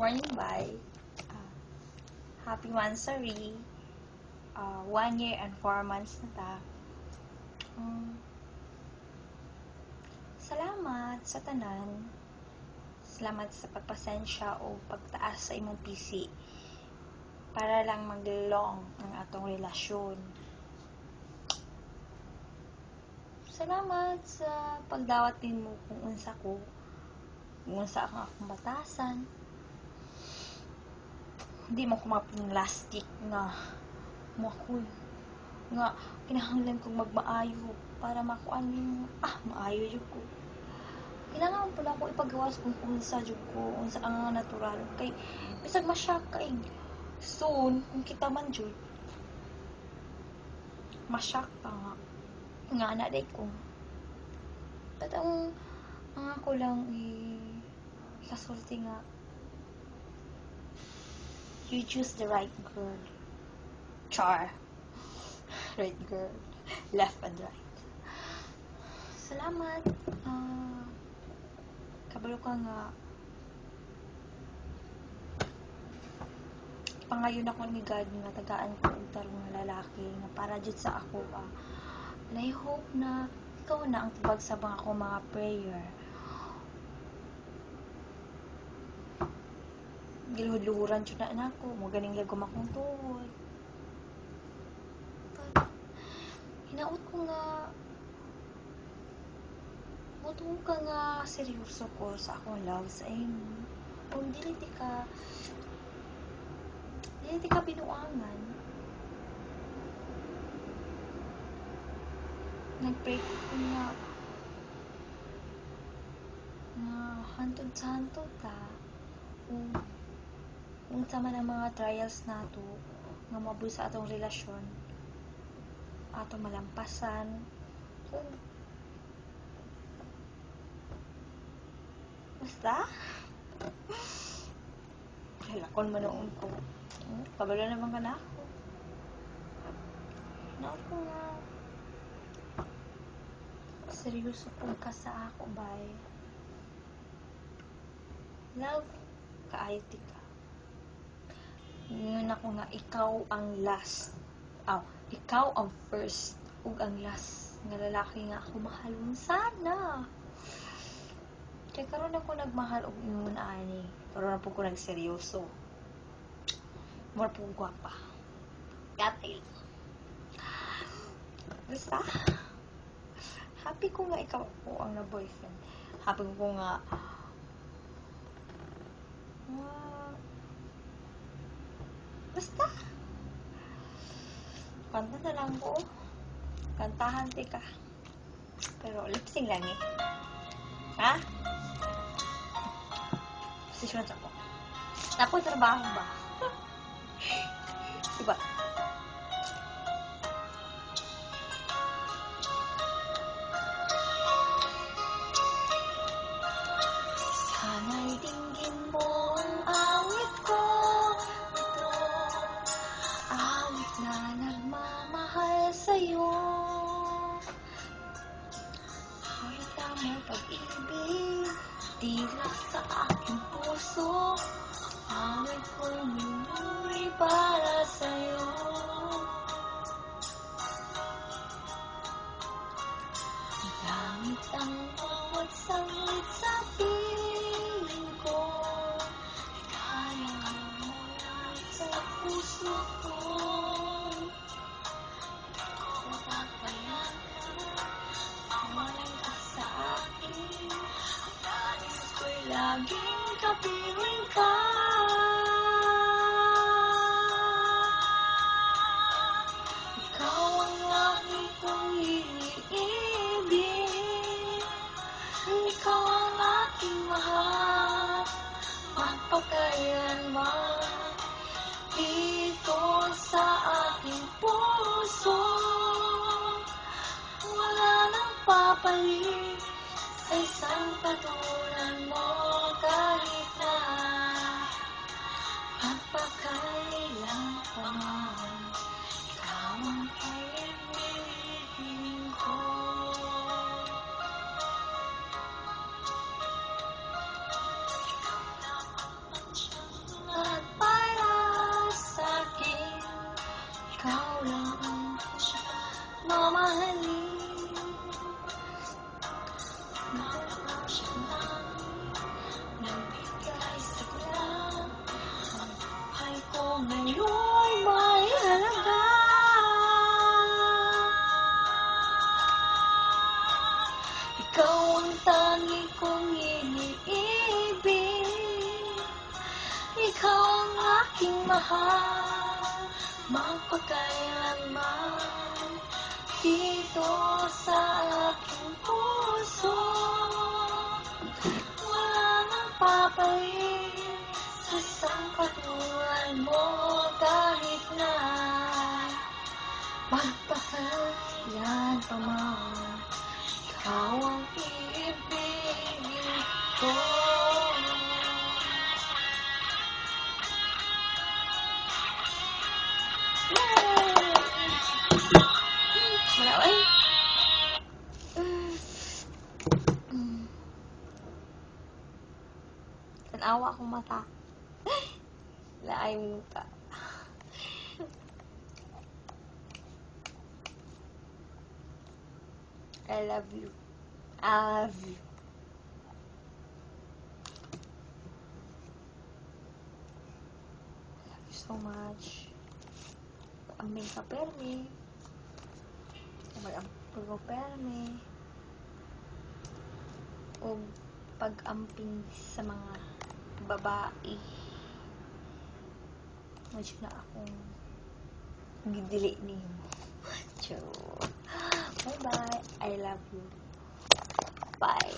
Morning, bye. Ah, happy Mansari. 1 year and 4 months na ta. Salamat sa tanan. Salamat sa pagpasensya o pagtaas sa imong PC para lang mag-long ang atong relasyon. Salamat sa pagdawat mo kung unsa ko, kung unsa ang akong batasan. Hindi mo ko mapinlastik nga makul nga kinahanglan kong magmaayo para makuan mo. Maayo jud ko. Kailangan pala ko ipagawas kung unsa jud ko, unsa ang natural. Kay bisag masyak kay soon kung kita man jud masyak pa nga na day ko. But ang ako lang kasulti nga you choose the right girl. Char. Right girl. Left and right. Salamat. Kabalo ka nga pangayon ako ni God nga tagaan ko og tarong nga lalaki nga para jud sa ako. And I hope na ikaw na ang tubag sa mga prayer. Giluhud-luhuran jud na ako, mo ganing lagom akong tuod. Hinaot ko nga mutuong ka nga seryoso ko sa akong love sa imo. Kung dili ka binuangan. Nagpray ko nga hantod sa hantod ta. Kung sama ng mga trials nato nga mabuhi sa atong relasyon, atong malampasan. Basta? Lakon man noon ko. Kabalo naman ka na ako. Naot ko nga seryoso po ka sa ako, bye. Love, kaayot ka. Ngayon ako nga, ikaw ang last. Ikaw ang first ug ang last nga lalaki nga ako mahalon sana. Kaya karon ako nagmahal og ingon ani. Karon na po ko nagseryoso. More po gwapa. Katay. Basta, happy ko nga ikaw ako ang na-boyfriend. Happy ko nga basta. Kanta na lang ko. Kantahan ka. Pero lip-sync lang eh. Ha? Posisyon sa ko. Ako trabaho ba? Diba? Sana'y dinggin mo ang awit ko. Ito, awit na nagmamahal sa'yo. Harita mo pag-ibig, tila sa aking puso. Awit ko'y minuloy para sa'yo. Gamit ang bawat sangit sa piling ko, kaya mawala sa puso ko. Mawalan ka sa akin, nais ko'y laging kapiling ka. Ikaw ang aking pang-iibig, ikaw ang aking mahal, magpakailanman. Dito sa aking puso, wala nang papalit sa isang katulad mo kahit na magpakailan pa man. Ikaw ang pag-ibig ko. Ikaw lamang ang siyang akong iniibig. Ikaw ang aking mahal, magpakailanman, dito sa aking puso. Walang papalit sa isang katulad mo, kahit na magpakailan pa man, ikaw ang iibigin ko. Malaway. Tanawa akong mata. Laay muta. I love you. I love you. Love you so much. Ambing ka permi. Mag-amping ko permi. O pag-amping sa mga babae. Medyo na akong gidili niyo. Bye-bye. I love you. Bye.